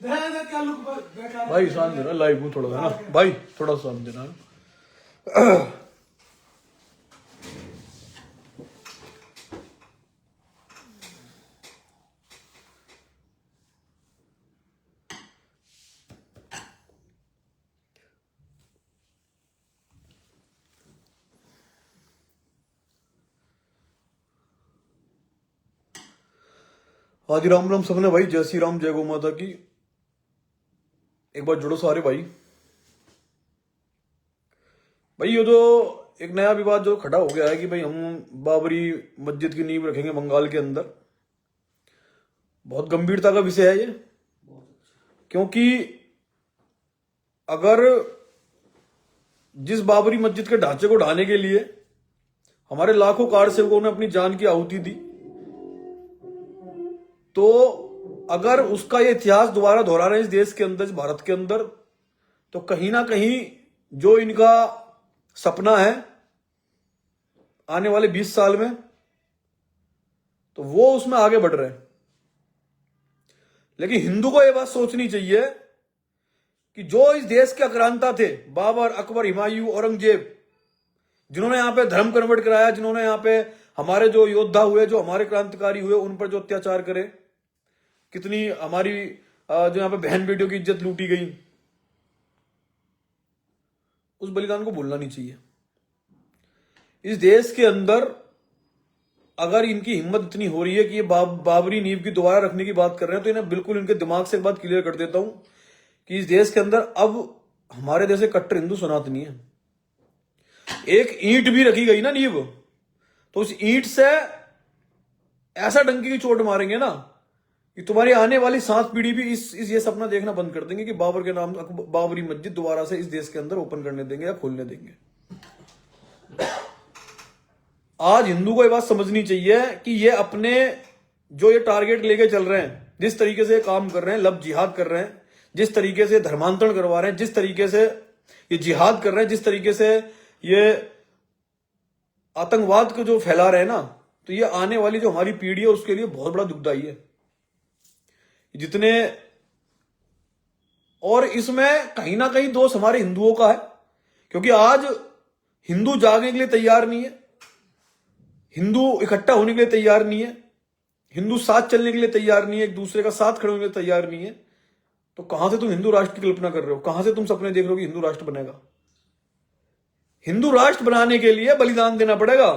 भाई शांत देना, लाइव हूँ थोड़ा ना भाई, थोड़ा शांत देना। आदि राम राम सबने भाई, जय श्री राम, जय गौ माता की। एक बार जुड़ो सारे भाई। भाई ये जो एक नया विवाद जो खड़ा हो गया है कि भाई हम बाबरी मस्जिद की नींव रखेंगे बंगाल के अंदर, बहुत गंभीरता का विषय है ये। क्योंकि अगर जिस बाबरी मस्जिद के ढांचे को ढाने के लिए हमारे लाखों कार सेवकों ने अपनी जान की आहुति दी, तो अगर उसका ये इतिहास दोबारा दोहरा रहे हैं इस देश के अंदर, इस भारत के अंदर, तो कहीं ना कहीं जो इनका सपना है आने वाले 20 साल में, तो वो उसमें आगे बढ़ रहे हैं। लेकिन हिंदू को यह बात सोचनी चाहिए कि जो इस देश के आक्रांता थे, बाबर, अकबर, हुमायूं, औरंगजेब, जिन्होंने यहां पे धर्म कन्वर्ट कराया, जिन्होंने यहां पे हमारे जो योद्धा हुए, जो हमारे क्रांतिकारी हुए, उन पर जो अत्याचार करे, कितनी हमारी जो यहां पे बहन बेटियों की इज्जत लूटी गई, उस बलिदान को भूलना नहीं चाहिए। इस देश के अंदर अगर इनकी हिम्मत इतनी हो रही है कि ये बाबरी नींव की दोबारा रखने की बात कर रहे हैं, तो इन्हें बिल्कुल इनके दिमाग से एक बात क्लियर कर देता हूं कि इस देश के अंदर अब हमारे जैसे कट्टर हिंदू सनातनी है। एक ईंट भी रखी गई ना नींव, तो उस ईंट से ऐसा डंकी की चोट मारेंगे ना कि तुम्हारी आने वाली 7 पीढ़ी भी इस ये सपना देखना बंद कर देंगे कि बाबर के नाम बाबरी मस्जिद दोबारा से इस देश के अंदर ओपन करने देंगे या खोलने देंगे। आज हिंदू को यह बात समझनी चाहिए कि ये अपने जो ये टारगेट लेके चल रहे हैं, जिस तरीके से काम कर रहे हैं, लब जिहाद कर रहे हैं, जिस तरीके से धर्मांतरण करवा रहे हैं, जिस तरीके से ये जिहाद कर रहे हैं, जिस तरीके से ये आतंकवाद को जो फैला रहे हैं ना, तो ये आने वाली जो हमारी पीढ़ी है उसके लिए बहुत बड़ा दुखदाई है। जितने और इसमें कहीं ना कहीं दोष हमारे हिंदुओं का है, क्योंकि आज हिंदू जागने के लिए तैयार नहीं है, हिंदू इकट्ठा होने के लिए तैयार नहीं है, हिंदू साथ चलने के लिए तैयार नहीं है, एक दूसरे का साथ खड़े होने के लिए तैयार नहीं है। तो कहां से तुम हिंदू राष्ट्र की कल्पना कर रहे हो? कहां से तुम सपने देख रहे हो कि हिंदू राष्ट्र बनेगा? हिंदू राष्ट्र बनाने के लिए बलिदान देना पड़ेगा,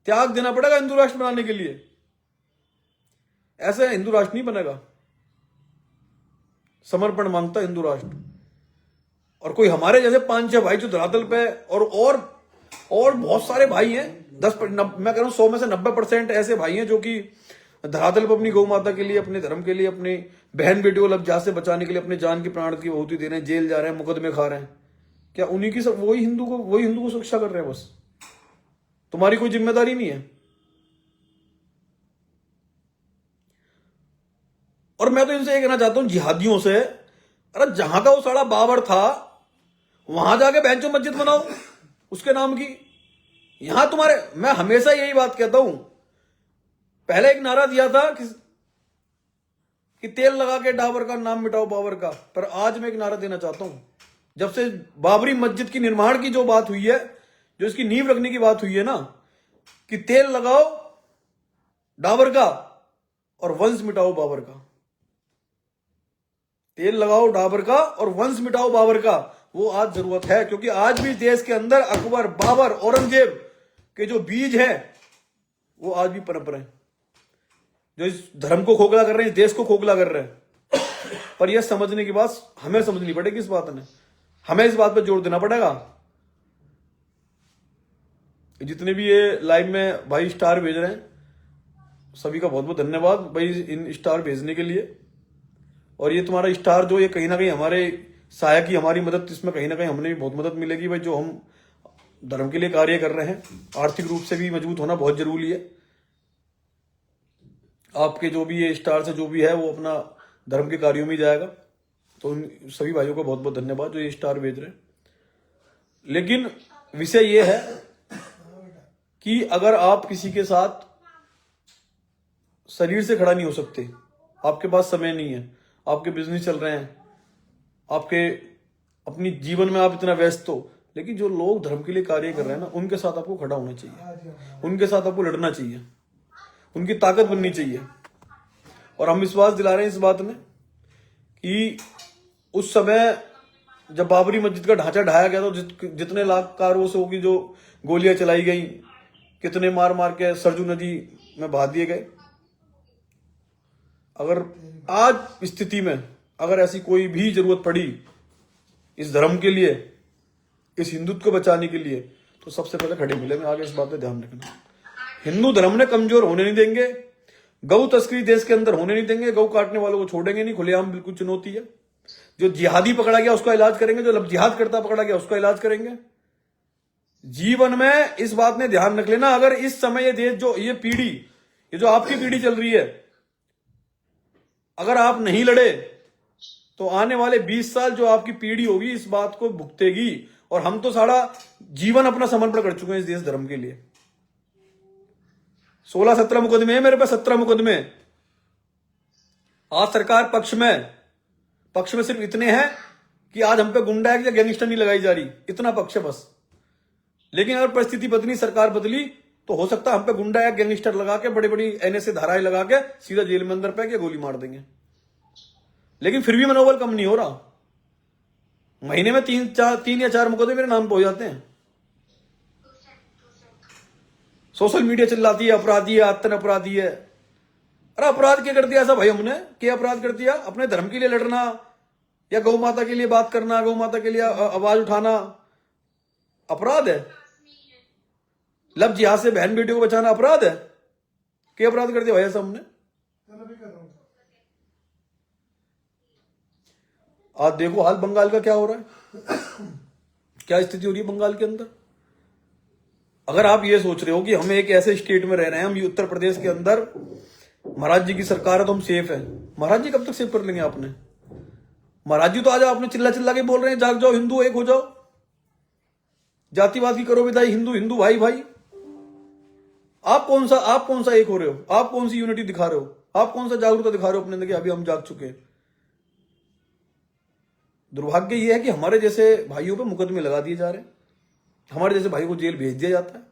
त्याग देना पड़ेगा हिंदू राष्ट्र बनाने के लिए। ऐसे हिंदू राष्ट्र नहीं बनेगा। समर्पण मांगता हिंदू राष्ट्र। और कोई हमारे जैसे 5-6 भाई जो धरातल पे और बहुत सारे भाई हैं, मैं कह रहा हूं 100 में से 90% ऐसे भाई हैं जो कि धरातल पर अपनी गौ माता के लिए, अपने धर्म के लिए, अपनी बहन बेटियों को लफ्जा से बचाने के लिए अपने जान की प्राण की आहुति दे रहे हैं, जेल जा रहे हैं, मुकदमे खा रहे हैं। क्या उन्हीं की सब वही हिंदू को सुरक्षा कर रहे हैं? बस तुम्हारी कोई जिम्मेदारी नहीं है। और मैं तो इनसे ये कहना चाहता हूं जिहादियों से, अरे जहां का वो साला बाबर था वहां जाके बेंचो मस्जिद बनाओ उसके नाम की। यहां तुम्हारे, मैं हमेशा यही बात कहता हूं, पहले एक नारा दिया था कि तेल लगा के डाबर का नाम मिटाओ बाबर का, पर आज मैं एक नारा देना चाहता हूं। जब से बाबरी मस्जिद की निर्माण की जो बात हुई है, जो इसकी नींव रखने की बात हुई है ना, कि तेल लगाओ डाबर का और वंश मिटाओ बाबर का, तेल लगाओ डाबर का और वंश मिटाओ बाबर का, वो आज जरूरत है। क्योंकि आज भी देश के अंदर अकबर, बाबर, औरंगजेब के जो बीज है वो आज भी पनप रहे हैं, जो इस धर्म को खोखला कर रहे हैं, इस देश को खोखला कर रहे हैं। पर यह समझने की बात हमें समझनी पड़ेगी। इस बात में हमें इस बात पर जोर देना पड़ेगा। जितने भी ये लाइव में भाई स्टार भेज रहे हैं, सभी का बहुत बहुत धन्यवाद भाई इन स्टार भेजने के लिए। और ये तुम्हारा स्टार जो ये कहीं ना कहीं हमारे सहायक की, हमारी मदद, इसमें कहीं ना कहीं हमने भी बहुत मदद मिलेगी भाई, जो हम धर्म के लिए कार्य कर रहे हैं। आर्थिक रूप से भी मजबूत होना बहुत जरूरी है। आपके जो भी ये स्टार से जो भी है वो अपना धर्म के कार्यों में जाएगा। तो उन सभी भाइयों का बहुत बहुत धन्यवाद जो ये स्टार भेज रहे हैं। लेकिन विषय ये है कि अगर आप किसी के साथ शरीर से खड़ा नहीं हो सकते, आपके पास समय नहीं है, आपके बिजनेस चल रहे हैं, आपके अपनी जीवन में आप इतना व्यस्त हो, लेकिन जो लोग धर्म के लिए कार्य कर रहे हैं ना, उनके साथ आपको खड़ा होना चाहिए, उनके साथ आपको लड़ना चाहिए, उनकी ताकत बननी चाहिए। और हम विश्वास दिला रहे हैं इस बात में कि उस समय जब बाबरी मस्जिद का ढांचा ढाया गया तो जितने लाख कारों की जो गोलियां चलाई गई, कितने मार मार के सरजू नदी में बहा दिए गए। अगर आज स्थिति में अगर ऐसी कोई भी जरूरत पड़ी इस धर्म के लिए, इस हिंदुत्व को बचाने के लिए, तो सबसे पहले खड़े मिलेंगे। आगे इस बात पे ध्यान रखना। हिंदू धर्म ने कमजोर होने नहीं देंगे, गौ तस्करी देश के अंदर होने नहीं देंगे, गौ काटने वालों को छोड़ेंगे नहीं। खुलेआम बिल्कुल चुनौती है। जो जिहादी पकड़ा गया उसका इलाज करेंगे, जो जिहाद करता पकड़ा गया उसका इलाज करेंगे। जीवन में इस बात में ध्यान रख लेना, अगर इस समय ये देश, जो ये पीढ़ी, ये जो आपकी पीढ़ी चल रही है, अगर आप नहीं लड़े तो आने वाले 20 साल जो आपकी पीढ़ी होगी इस बात को भुगतेगी। और हम तो सारा जीवन अपना समर्पण कर चुके हैं इस देश धर्म के लिए। 16-17 मुकदमे हैं मेरे पास, 17 मुकदमे। आज सरकार पक्ष में सिर्फ इतने हैं कि आज हम पे गुंडा एक्ट या गैंगस्टर नहीं लगाई जा रही, इतना पक्ष है बस। लेकिन अगर परिस्थिति बदली, सरकार बदली, तो हो सकता है हम पे गुंडा एक्ट, गैंगस्टर लगा के, बड़ी बड़ी एनएसए धाराएं लगा के सीधा जेल में अंदर पे गोली मार देंगे। लेकिन फिर भी मनोबल कम नहीं हो रहा। महीने में 3 या 4 मुकदमे मेरे नाम पे हो जाते हैं। सोशल मीडिया चिल्लाती है अपराधी है, आतन अपराधी है। अरे अपराध क्या कर दिया ऐसा भाई? हमने क्या अपराध कर दिया? अपने धर्म के लिए लड़ना या गौ माता के लिए बात करना, गौ माता के लिए आवाज उठाना अपराध है? लब जिहाद से बहन बेटियों को बचाना अपराध है? क्या अपराध कर दिया भाई ऐसा हमने? आज देखो हाल बंगाल का क्या हो रहा है, क्या स्थिति हो रही है बंगाल के अंदर। अगर आप ये सोच रहे हो कि हम एक ऐसे स्टेट में रह रहे हैं, हम उत्तर प्रदेश के अंदर, महाराज जी की सरकार है तो हम सेफ है। महाराज जी कब तक सेफ कर लेंगे आपने? महाराज जी तो आज आपने चिल्ला चिल्ला के बोल रहे हैं जाग जाओ हिंदू, एक हो जाओ, जातिवाद की करो विदाई, हिंदू हिंदू भाई भाई। आप कौन सा एक हो रहे हो? आप कौन सी यूनिटी दिखा रहे हो? आप कौन सा जागरूकता दिखा रहे हो अपने अंदर कि अभी हम जाग चुके हैं? दुर्भाग्य यह है कि हमारे जैसे भाइयों पे मुकदमे लगा दिए जा रहे हैं, हमारे जैसे भाई को जेल भेज दिया जाता है,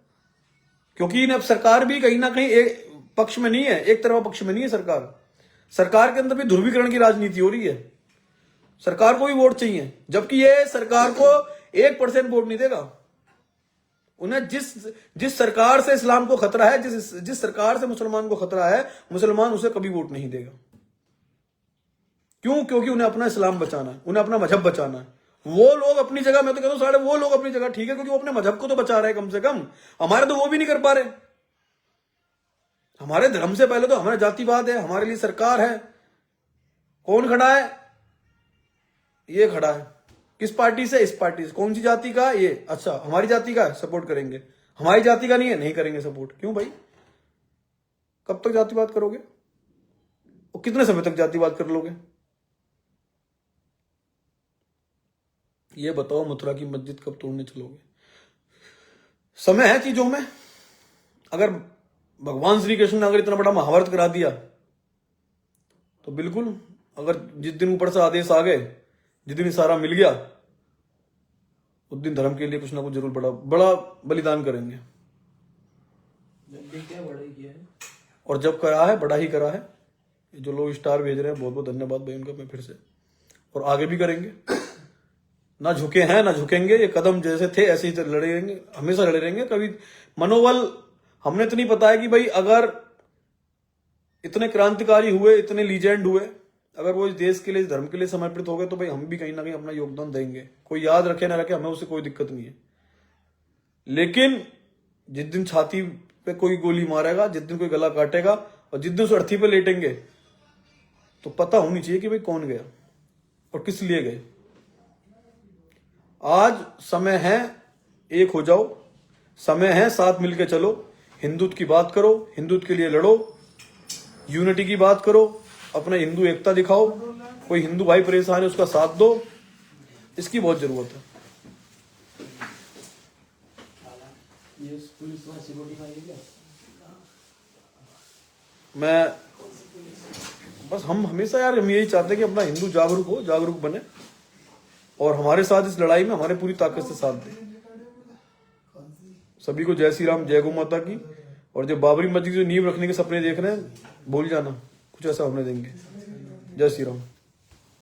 क्योंकि अब सरकार भी कहीं ना कहीं एक पक्ष में नहीं है, एक तरफा पक्ष में नहीं है। सरकार के अंदर भी ध्रुवीकरण की राजनीति हो रही है। सरकार को भी वोट चाहिए, जबकि ये सरकार को 1% वोट नहीं देगा। उन्हें जिस सरकार से इस्लाम को खतरा है, जिस सरकार से मुसलमान को खतरा है, मुसलमान उसे कभी वोट नहीं देगा। क्यों? क्योंकि उन्हें अपना इस्लाम बचाना है, उन्हें अपना मजहब बचाना है। वो लोग अपनी जगह, मैं तो कहता हूं साढ़े, वो लोग अपनी जगह ठीक है, क्योंकि वो अपने मजहब को तो बचा रहे हैं कम से कम। हमारे तो वो भी नहीं कर पा रहे। हमारे धर्म से पहले तो हमारा जातिवाद है, हमारे लिए सरकार है। कौन खड़ा है? ये खड़ा है। किस पार्टी से? इस पार्टी से। कौन सी जाति का? ये। अच्छा, हमारी जाति का सपोर्ट करेंगे, हमारी जाति का नहीं है, नहीं करेंगे सपोर्ट। क्यों भाई? कब तक जातिवाद करोगे और कितने समय तक जातिवाद कर लोगे? ये बताओ, मथुरा की मस्जिद कब तोड़ने चलोगे? समय है चीजों में। अगर भगवान श्री कृष्ण ने अगर इतना बड़ा महाभारत करा दिया, तो बिल्कुल, अगर जिस दिन ऊपर से आदेश आ गए, जिस दिन इशारा मिल गया, उस दिन धर्म के लिए कुछ ना कुछ जरूर बड़ा बलिदान करेंगे। क्या बड़ा ही किया है, और जब करा है, बड़ा ही करा है। जो लोग स्टार भेज रहे हैं, बहुत बहुत धन्यवाद भाई उनका, मैं फिर से, और आगे भी करेंगे। ना झुके हैं ना झुकेंगे। ये कदम जैसे थे ऐसे ही लड़े रहेंगे, हमेशा लड़े रहेंगे। कभी मनोबल हमने तो नहीं पता है कि भाई अगर इतने क्रांतिकारी हुए, इतने लीजेंड हुए, अगर वो इस देश के लिए, इस धर्म के लिए समर्पित हो गए, तो भाई हम भी कहीं ना कहीं अपना योगदान देंगे। कोई याद रखे ना रखे, हमें उससे कोई दिक्कत नहीं है। लेकिन जिस दिन छाती पे कोई गोली मारेगा, जिस दिन कोई गला काटेगा, और जिस दिन उस अर्थी पे लेटेंगे, तो पता होनी चाहिए कि भाई कौन गया और किस लिए गए। आज समय है, एक हो जाओ। समय है, साथ मिलकर चलो। हिंदुत्व की बात करो, हिंदुत्व के लिए लड़ो, यूनिटी की बात करो, अपना हिंदू एकता दिखाओ। कोई हिंदू भाई परेशान है, उसका साथ दो। इसकी बहुत जरूरत है। ये पुलिस वाला सिक्योरिटी फाइल है क्या? मैं बस हम हमेशा यार हम यही चाहते हैं कि अपना हिंदू जागरूक हो, जागरूक बने और हमारे साथ इस लड़ाई में हमारे पूरी ताकत से साथ दे। सभी को जय श्री राम, जय गौ माता की। और जो बाबरी मस्जिद की जो नींव रखने के सपने देख रहे हैं, भूल जाना, कुछ ऐसा होने देंगे। जय श्री राम।